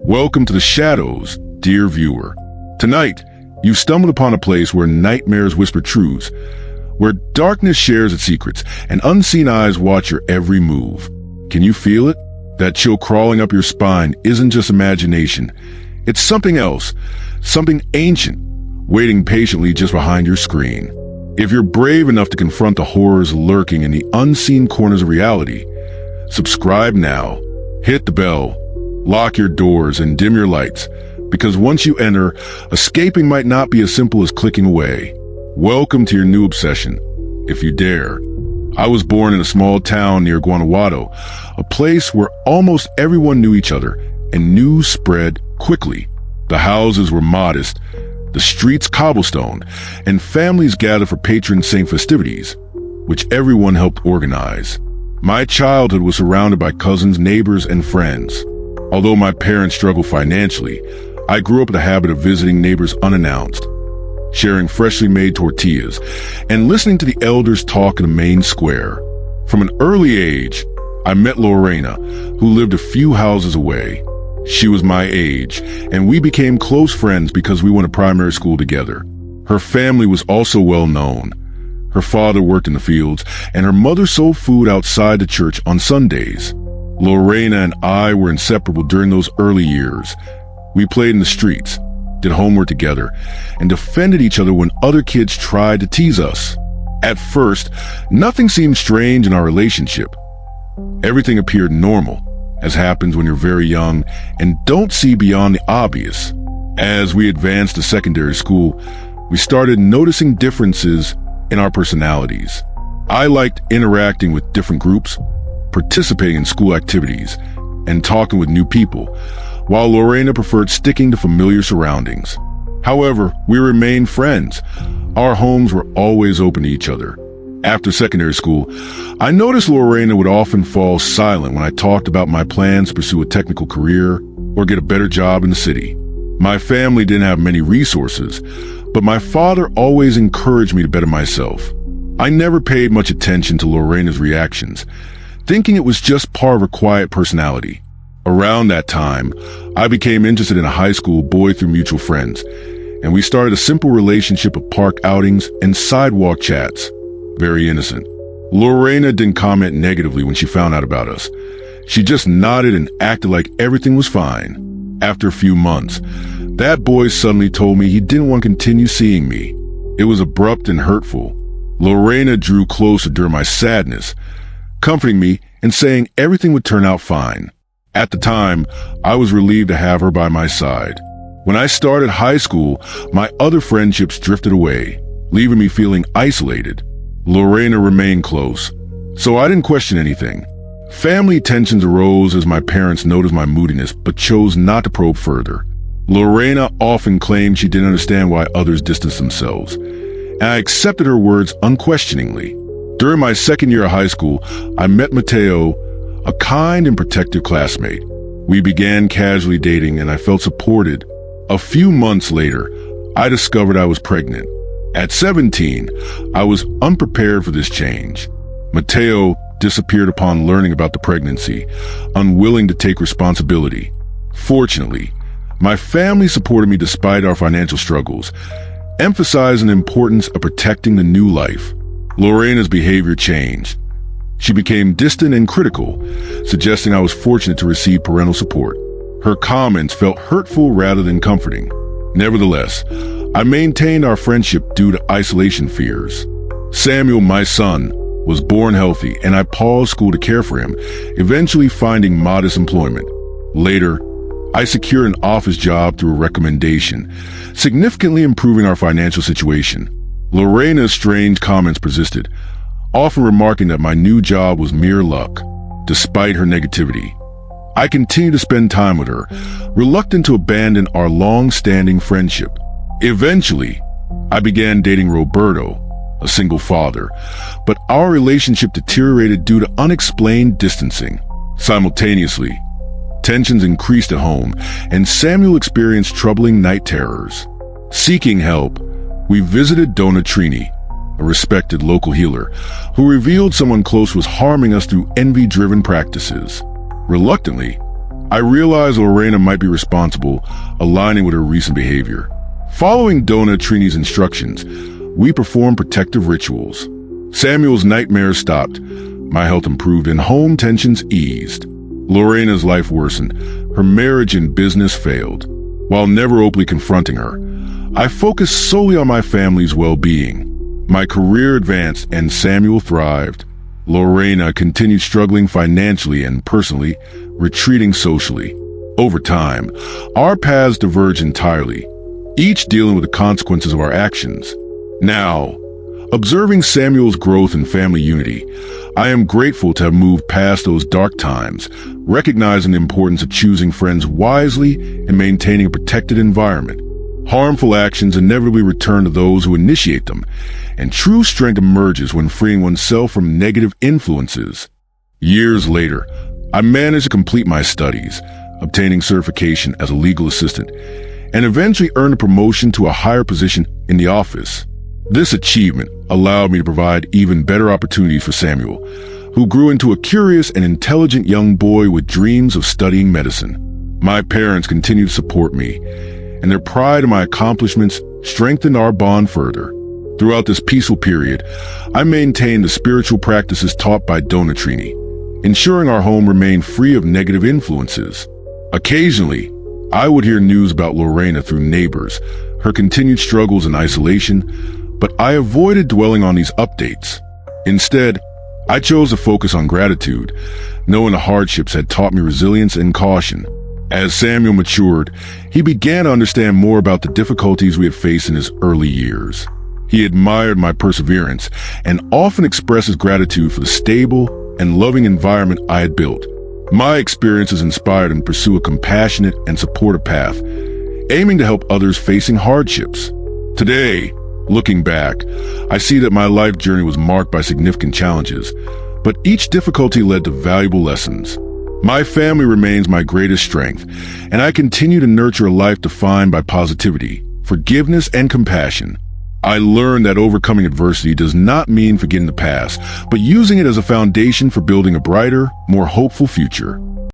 Welcome to the shadows, dear viewer. Tonight, you've stumbled upon a place where nightmares whisper truths, where darkness shares its secrets, and unseen eyes watch your every move. Can you feel it? That chill crawling up your spine isn't just imagination. It's something else, something ancient, waiting patiently just behind your screen. If you're brave enough to confront the horrors lurking in the unseen corners of reality, subscribe now, hit the bell, lock your doors, and dim your lights, because once you enter, escaping might not be as simple as clicking away. Welcome to your new obsession, if you dare. I was born in a small town near Guanajuato, a place where almost everyone knew each other, and news spread quickly. The houses were modest, the streets cobblestone, and families gathered for patron saint festivities, which everyone helped organize. My childhood was surrounded by cousins, neighbors, and friends. Although my parents struggled financially, I grew up with a habit of visiting neighbors unannounced, sharing freshly made tortillas, and listening to the elders talk in the main square. From an early age, I met Lorena, who lived a few houses away. She was my age, and we became close friends because we went to primary school together. Her family was also well known. Her father worked in the fields, and her mother sold food outside the church on Sundays. Lorena and I were inseparable during those early years. We played in the streets, did homework together, and defended each other when other kids tried to tease us. At first, nothing seemed strange in our relationship. Everything appeared normal, as happens when you're very young and don't see beyond the obvious. As we advanced to secondary school, we started noticing differences in our personalities. I liked interacting with different groups, participating in school activities, and talking with new people, while Lorena preferred sticking to familiar surroundings. However, we remained friends. Our homes were always open to each other. After secondary school, I noticed Lorena would often fall silent when I talked about my plans to pursue a technical career or get a better job in the city. My family didn't have many resources, but my father always encouraged me to better myself. I never paid much attention to Lorena's reactions, thinking it was just part of her quiet personality. Around that time, I became interested in a high school boy through mutual friends, and we started a simple relationship of park outings and sidewalk chats. Very innocent. Lorena didn't comment negatively when she found out about us. She just nodded and acted like everything was fine. After a few months, that boy suddenly told me he didn't want to continue seeing me. It was abrupt and hurtful. Lorena drew closer during my sadness, comforting me and saying everything would turn out fine. At the time, I was relieved to have her by my side. When I started high school, my other friendships drifted away, leaving me feeling isolated. Lorena remained close, so I didn't question anything. Family tensions arose as my parents noticed my moodiness but chose not to probe further. Lorena often claimed she didn't understand why others distanced themselves, and I accepted her words unquestioningly. During my second year of high school, I met Mateo, a kind and protective classmate. We began casually dating and I felt supported. A few months later, I discovered I was pregnant. At 17, I was unprepared for this change. Mateo disappeared upon learning about the pregnancy, unwilling to take responsibility. Fortunately, my family supported me despite our financial struggles, emphasizing the importance of protecting the new life. Lorena's behavior changed. She became distant and critical, suggesting I was fortunate to receive parental support. Her comments felt hurtful rather than comforting. Nevertheless, I maintained our friendship due to isolation fears. Samuel, my son, was born healthy, and I paused school to care for him, eventually finding modest employment. Later, I secured an office job through a recommendation, significantly improving our financial situation. Lorena's strange comments persisted, often remarking that my new job was mere luck. Despite her negativity, I continued to spend time with her, reluctant to abandon our long-standing friendship. Eventually, I began dating Roberto, a single father, but our relationship deteriorated due to unexplained distancing. Simultaneously, tensions increased at home, and Samuel experienced troubling night terrors. Seeking help, we visited Dona Trini, a respected local healer, who revealed someone close was harming us through envy-driven practices. Reluctantly, I realized Lorena might be responsible, aligning with her recent behavior. Following Donna Trini's instructions, we performed protective rituals. Samuel's nightmares stopped, my health improved, and home tensions eased. Lorena's life worsened, her marriage and business failed. While never openly confronting her, I focused solely on my family's well-being. My career advanced and Samuel thrived. Lorena continued struggling financially and personally, retreating socially. Over time, our paths diverged entirely, each dealing with the consequences of our actions. Now, observing Samuel's growth and family unity, I am grateful to have moved past those dark times, recognizing the importance of choosing friends wisely and maintaining a protected environment. Harmful actions inevitably return to those who initiate them, and true strength emerges when freeing oneself from negative influences. Years later, I managed to complete my studies, obtaining certification as a legal assistant, and eventually earned a promotion to a higher position in the office. This achievement allowed me to provide even better opportunities for Samuel, who grew into a curious and intelligent young boy with dreams of studying medicine. My parents continued to support me, and their pride in my accomplishments strengthened our bond further. Throughout this peaceful period, I maintained the spiritual practices taught by Donna Trini, ensuring our home remained free of negative influences. Occasionally, I would hear news about Lorena through neighbors, her continued struggles and isolation, but I avoided dwelling on these updates. Instead, I chose to focus on gratitude, knowing the hardships had taught me resilience and caution. As Samuel matured, he began to understand more about the difficulties we had faced in his early years. He admired my perseverance and often expressed his gratitude for the stable and loving environment I had built. My experiences inspired him to pursue a compassionate and supportive path, aiming to help others facing hardships. Today, looking back, I see that my life journey was marked by significant challenges, but each difficulty led to valuable lessons. My family remains my greatest strength, and I continue to nurture a life defined by positivity, forgiveness, and compassion. I learned that overcoming adversity does not mean forgetting the past, but using it as a foundation for building a brighter, more hopeful future.